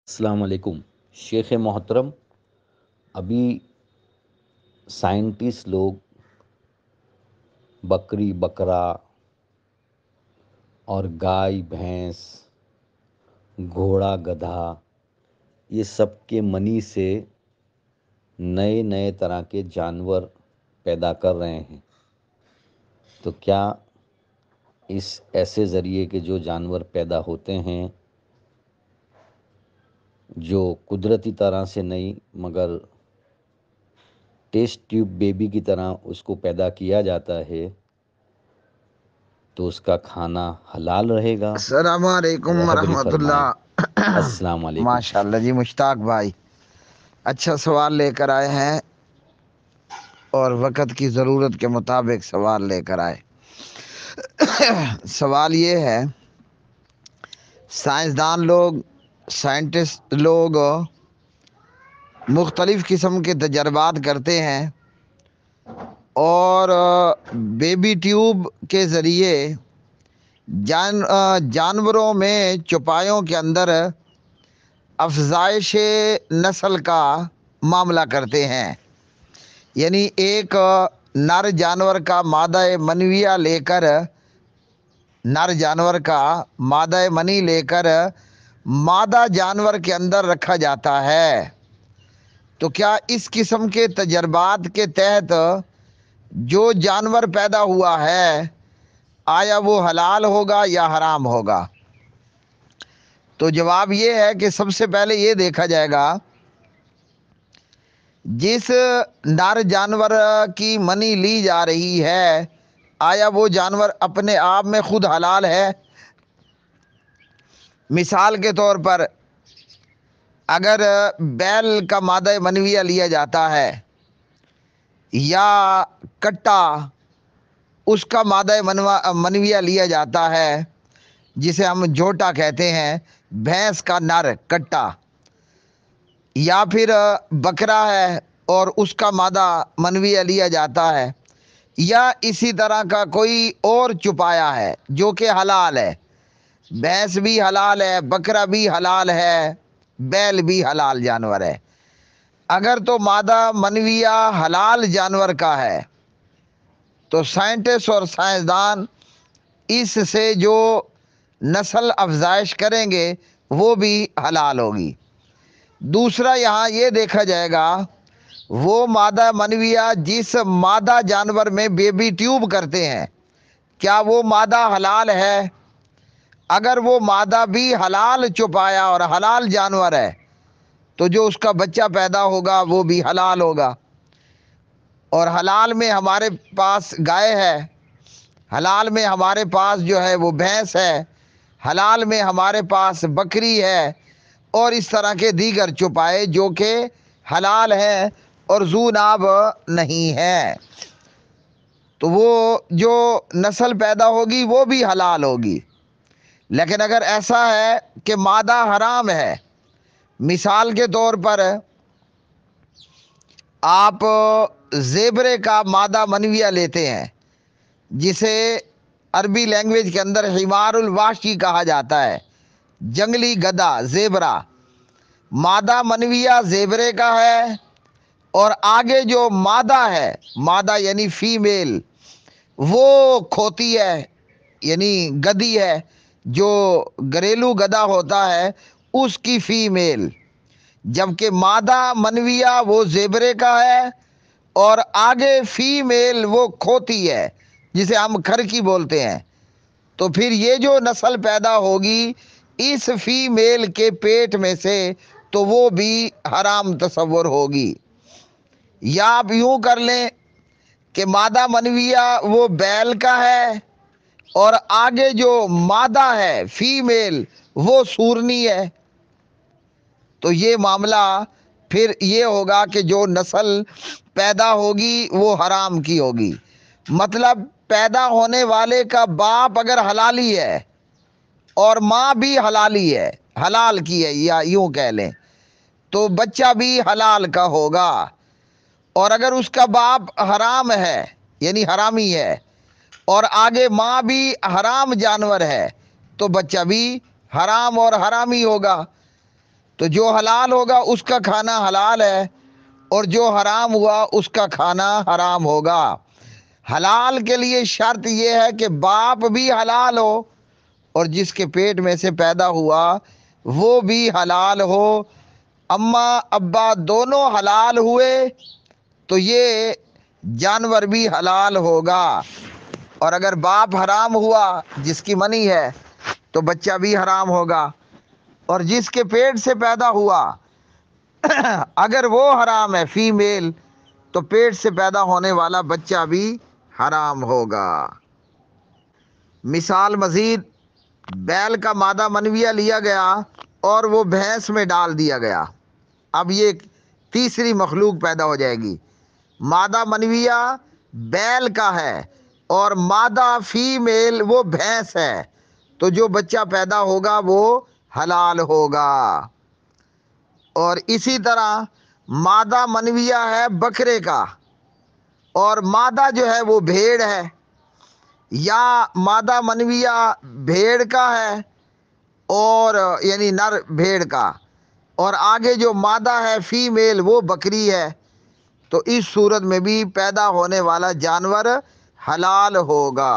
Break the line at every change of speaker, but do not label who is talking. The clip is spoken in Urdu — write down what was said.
السلام علیکم شیخ محترم. ابھی سائنٹسٹ لوگ بکری بکرا اور گائے بھینس گھوڑا گدھا یہ سب کے منی سے نئے نئے طرح کے جانور پیدا کر رہے ہیں. تو کیا اس ایسے ذریعے کے جو جانور پیدا ہوتے ہیں جو قدرتی طرح سے نہیں مگر ٹیسٹ ٹیوب بیبی کی طرح اس کو پیدا کیا جاتا ہے تو اس کا کھانا حلال رہے گا؟
السلام علیکم
رہبری
ورحمۃ
فرمائیں.
اللہ.
السلام علیکم.
ماشاء اللہ جی مشتاق بھائی اچھا سوال لے کر آئے ہیں اور وقت کی ضرورت کے مطابق سوال لے کر آئے. سوال یہ ہے، سائنسدان لوگ سائنٹسٹ لوگ مختلف قسم کے تجربات کرتے ہیں اور بیبی ٹیوب کے ذریعے جانوروں میں چوپایوں کے اندر افزائش نسل کا معاملہ کرتے ہیں. یعنی ایک نر جانور کا مادہ منویہ لے کر مادہ منی لے کر مادہ جانور کے اندر رکھا جاتا ہے. تو کیا اس قسم کے تجربات کے تحت جو جانور پیدا ہوا ہے آیا وہ حلال ہوگا یا حرام ہوگا؟ تو جواب یہ ہے کہ سب سے پہلے یہ دیکھا جائے گا جس نر جانور کی منی لی جا رہی ہے آیا وہ جانور اپنے آپ میں خود حلال ہے. مثال کے طور پر اگر بیل کا مادہ منویہ لیا جاتا ہے یا کٹا اس کا مادہ منویہ لیا جاتا ہے جسے ہم جھوٹا کہتے ہیں، بھینس کا نر کٹا، یا پھر بکرا ہے اور اس کا مادہ منویہ لیا جاتا ہے، یا اسی طرح کا کوئی اور چپایا ہے جو کہ حلال ہے. بھینس بھی حلال ہے، بکرا بھی حلال ہے، بیل بھی حلال جانور ہے. اگر تو مادہ منویہ حلال جانور کا ہے تو سائنٹسٹ اور سائنسدان اس سے جو نسل افزائش کریں گے وہ بھی حلال ہوگی. دوسرا یہاں یہ دیکھا جائے گا وہ مادہ منویہ جس مادہ جانور میں بیبی ٹیوب کرتے ہیں کیا وہ مادہ حلال ہے؟ اگر وہ مادہ بھی حلال چپایا اور حلال جانور ہے تو جو اس کا بچہ پیدا ہوگا وہ بھی حلال ہوگا. اور حلال میں ہمارے پاس گائے ہے، حلال میں ہمارے پاس جو ہے وہ بھینس ہے، حلال میں ہمارے پاس بکری ہے، اور اس طرح کے دیگر چوپائے جو کہ حلال ہیں اور ذو ناب نہیں ہیں. تو وہ جو نسل پیدا ہوگی وہ بھی حلال ہوگی. لیکن اگر ایسا ہے کہ مادہ حرام ہے، مثال کے طور پر آپ زیبرے کا مادہ منویہ لیتے ہیں جسے عربی لینگویج کے اندر حمار الوحشی کہا جاتا ہے، جنگلی گدھا زیبرا، مادہ منویہ زیبرے کا ہے اور آگے جو مادہ ہے، مادہ یعنی فیمیل، وہ کھوتی ہے یعنی گدھی ہے، جو گھریلو گدھا ہوتا ہے اس کی فیمیل، جبکہ مادہ منویہ وہ زیبرے کا ہے اور آگے فیمیل وہ کھوتی ہے جسے ہم کھرکی بولتے ہیں. تو پھر یہ جو نسل پیدا ہوگی اس فیمیل کے پیٹ میں سے تو وہ بھی حرام تصور ہوگی. یا آپ یوں کر لیں کہ مادہ منویہ وہ بیل کا ہے اور آگے جو مادہ ہے فیمیل وہ سورنی ہے. تو یہ معاملہ پھر یہ ہوگا کہ جو نسل پیدا ہوگی وہ حرام کی ہوگی. مطلب پیدا ہونے والے کا باپ اگر حلالی ہے اور ماں بھی حلالی ہے، حلال کی ہے یا یوں کہہ لیں، تو بچہ بھی حلال کا ہوگا. اور اگر اس کا باپ حرام ہے یعنی حرامی ہے اور آگے ماں بھی حرام جانور ہے تو بچہ بھی حرام اور حرامی ہوگا. تو جو حلال ہوگا اس کا کھانا حلال ہے، اور جو حرام ہوا اس کا کھانا حرام ہوگا۔ حلال کے لیے شرط یہ ہے کہ باپ بھی حلال ہو، اور جس کے پیٹ میں سے پیدا ہوا وہ بھی حلال ہو۔ اماں ابا دونوں حلال ہوئے تو یہ جانور بھی حلال ہوگا، اور اگر باپ حرام ہوا جس کی منی ہے تو بچہ بھی حرام ہوگا، اور جس کے پیٹ سے پیدا ہوا اگر وہ حرام ہے فیمیل تو پیٹ سے پیدا ہونے والا بچہ بھی حرام ہوگا۔ مثال مزید، بیل کا مادہ منویہ لیا گیا اور وہ بھینس میں ڈال دیا گیا۔ اب یہ ایک تیسری مخلوق پیدا ہو جائے گی۔ مادہ منویہ بیل کا ہے اور مادہ فیمیل وہ بھینس ہے، تو جو بچہ پیدا ہوگا وہ حلال ہوگا۔ اور اسی طرح مادہ منویہ ہے بکرے کا، اور مادہ جو ہے وہ بھیڑ ہے، یا مادہ منویہ بھیڑ کا ہے اور یعنی نر بھیڑ کا، اور آگے جو مادہ ہے فیمیل وہ بکری ہے، تو اس صورت میں بھی پیدا ہونے والا جانور حلال ہوگا۔